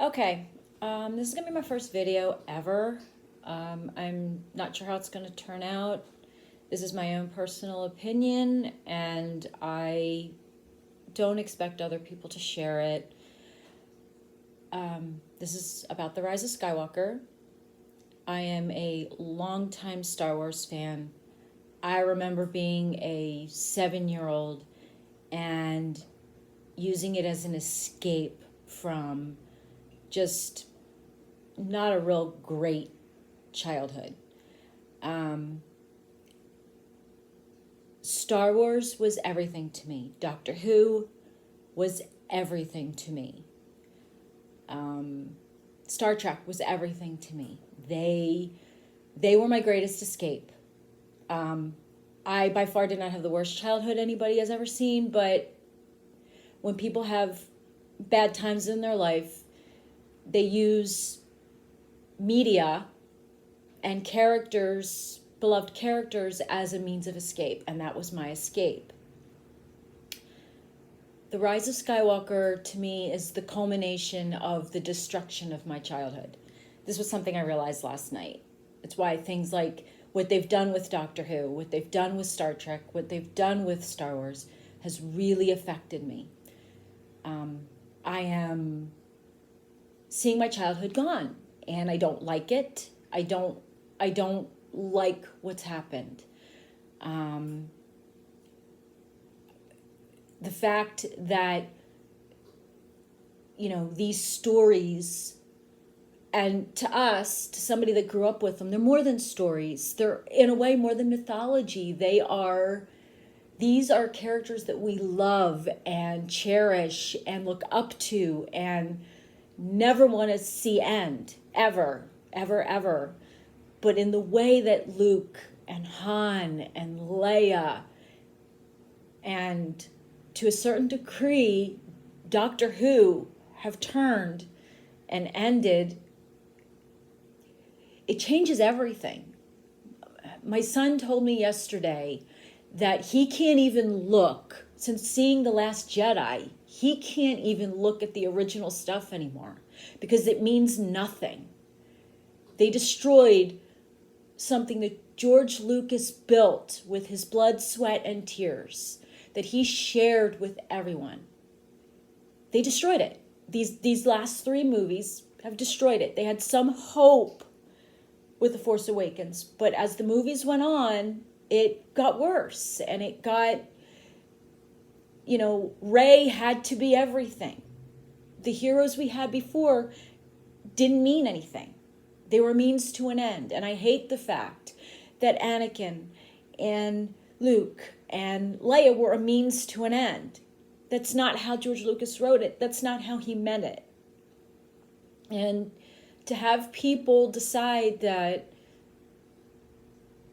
Okay, this is gonna be my first video ever. I'm not sure how it's gonna turn out. This is my own personal opinion, and I don't expect other people to share it. This is about The Rise of Skywalker. I am a longtime Star Wars fan. I remember being a 7-year-old and using it as an escape from just not a real great childhood. Star Wars was everything to me. Doctor Who was everything to me. Star Trek was everything to me. They were my greatest escape. I by far did not have the worst childhood anybody has ever seen, but when people have bad times in their life, they use media and characters, beloved characters, as a means of escape, and that was my escape. The Rise of Skywalker, to me, is the culmination of the destruction of my childhood. This was something I realized last night. It's why things like what they've done with Doctor Who, what they've done with Star Trek, what they've done with Star Wars has really affected me. I am seeing my childhood gone, and I don't like it. I don't like what's happened. The fact that, these stories, and to us, to somebody that grew up with them, they're more than stories. They're, in a way, more than mythology. These are characters that we love and cherish and look up to and never want to see end, ever, ever, ever. But in the way that Luke and Han and Leia and, to a certain degree, Doctor Who have turned and ended, it changes everything. My son told me yesterday that he can't even look, since seeing The Last Jedi, he can't even look at the original stuff anymore because it means nothing. They destroyed something that George Lucas built with his blood, sweat, and tears, that he shared with everyone. They destroyed it. These last 3 movies have destroyed it. They had some hope with The Force Awakens, but as the movies went on, it got worse, and it got, Rey had to be everything. The heroes we had before didn't mean anything. They were means to an end, and I hate the fact that Anakin and Luke and Leia were a means to an end. That's not how George Lucas wrote it. That's not how he meant it. And to have people decide that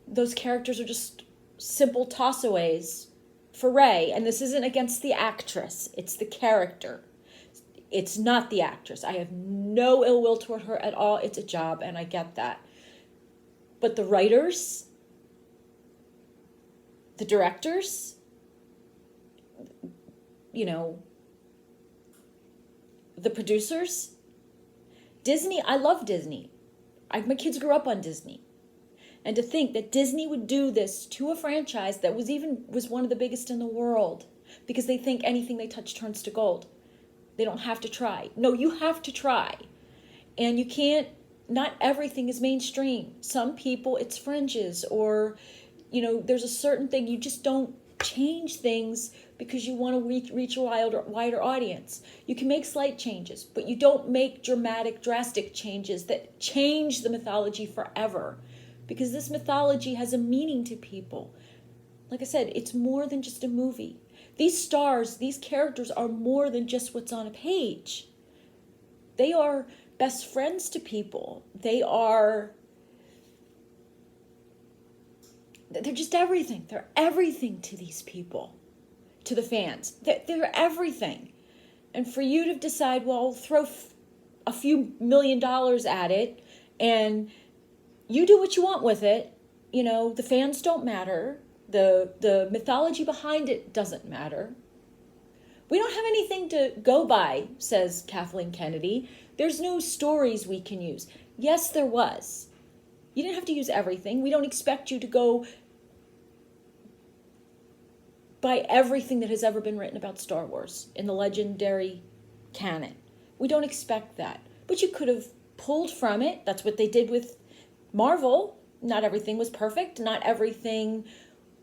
those characters are just simple tossaways for Rey, and this isn't against the actress, it's the character. It's not the actress. I have no ill will toward her at all. It's a job, and I get that. But the writers, the directors, the producers, Disney, I love Disney. My kids grew up on Disney. And to think that Disney would do this to a franchise that was one of the biggest in the world, because they think anything they touch turns to gold. They don't have to try. No, you have to try. And you can't, not everything is mainstream. Some people, it's fringes, or, there's a certain thing, you just don't change things because you want to reach a wider audience. You can make slight changes, but you don't make drastic changes that change the mythology forever. Because this mythology has a meaning to people. Like I said, it's more than just a movie. These stars, these characters are more than just what's on a page. They are best friends to people. They're just everything. They're everything to these people, to the fans. They're everything. And for you to decide, well, throw a few $1 million at it and you do what you want with it. The fans don't matter. The mythology behind it doesn't matter. We don't have anything to go by, says Kathleen Kennedy. There's no stories we can use. Yes, there was. You didn't have to use everything. We don't expect you to go by everything that has ever been written about Star Wars in the legendary canon. We don't expect that. But you could have pulled from it. That's what they did with Marvel. Not everything was perfect. Not everything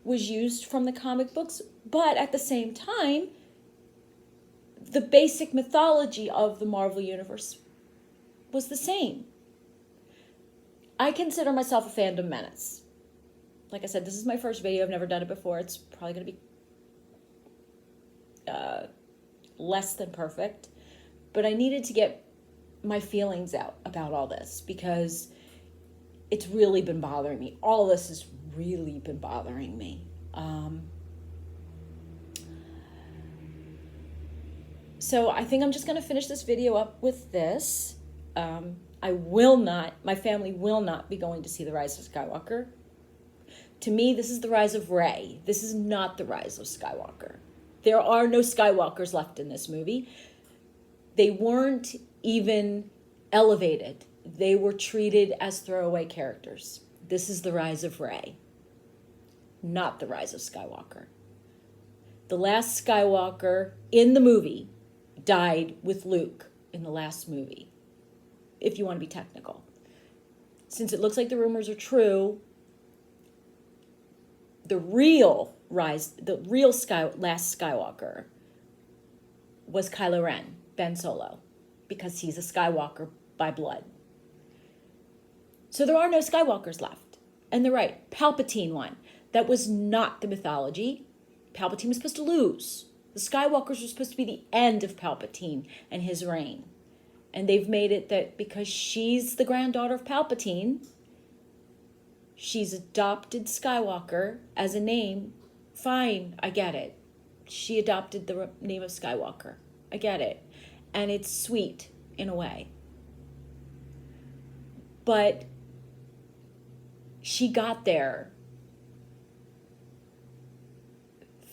was used from the comic books. But at the same time, the basic mythology of the Marvel Universe was the same. I consider myself a fandom menace. Like I said, this is my first video. I've never done it before. It's probably going to be less than perfect. But I needed to get my feelings out about all this because it's really been bothering me. All this has really been bothering me. So I think I'm just going to finish this video up with this. My family will not be going to see The Rise of Skywalker. To me, this is the rise of Rey. This is not the rise of Skywalker. There are no Skywalkers left in this movie. They weren't even elevated. They were treated as throwaway characters. This is the rise of Rey, not the rise of Skywalker. The last Skywalker in the movie died with Luke in the last movie, if you want to be technical. Since it looks like the rumors are true, the real last Skywalker was Kylo Ren, Ben Solo, because he's a Skywalker by blood. So there are no Skywalkers left. And they're right, Palpatine won. That was not the mythology. Palpatine was supposed to lose. The Skywalkers were supposed to be the end of Palpatine and his reign. And they've made it that because she's the granddaughter of Palpatine, she's adopted Skywalker as a name. Fine, I get it. She adopted the name of Skywalker. I get it. And it's sweet in a way. But she got there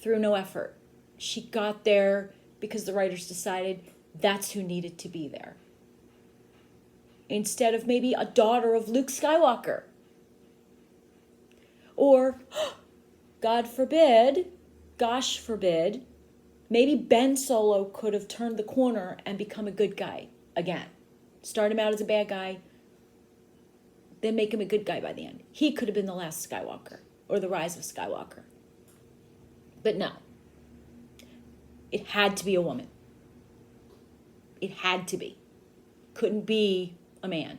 through no effort. She got there because the writers decided that's who needed to be there. Instead of maybe a daughter of Luke Skywalker. Or, God forbid, gosh forbid, maybe Ben Solo could have turned the corner and become a good guy again. Start him out as a bad guy, then make him a good guy by the end. He could have been the last Skywalker, or the rise of Skywalker. But no. It had to be a woman. It had to be. Couldn't be a man.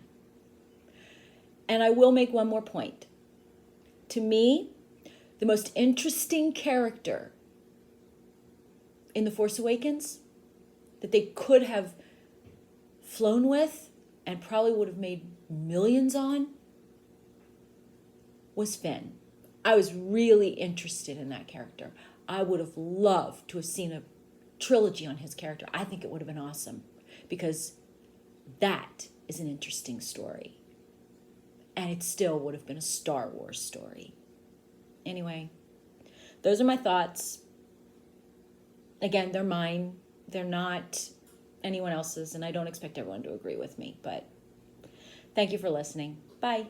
And I will make one more point. To me, the most interesting character in The Force Awakens that they could have flown with and probably would have made millions on was Finn. I was really interested in that character. I would have loved to have seen a trilogy on his character. I think it would have been awesome because that is an interesting story. And it still would have been a Star Wars story. Anyway, those are my thoughts. Again, they're mine. They're not anyone else's, and I don't expect everyone to agree with me. But thank you for listening. Bye.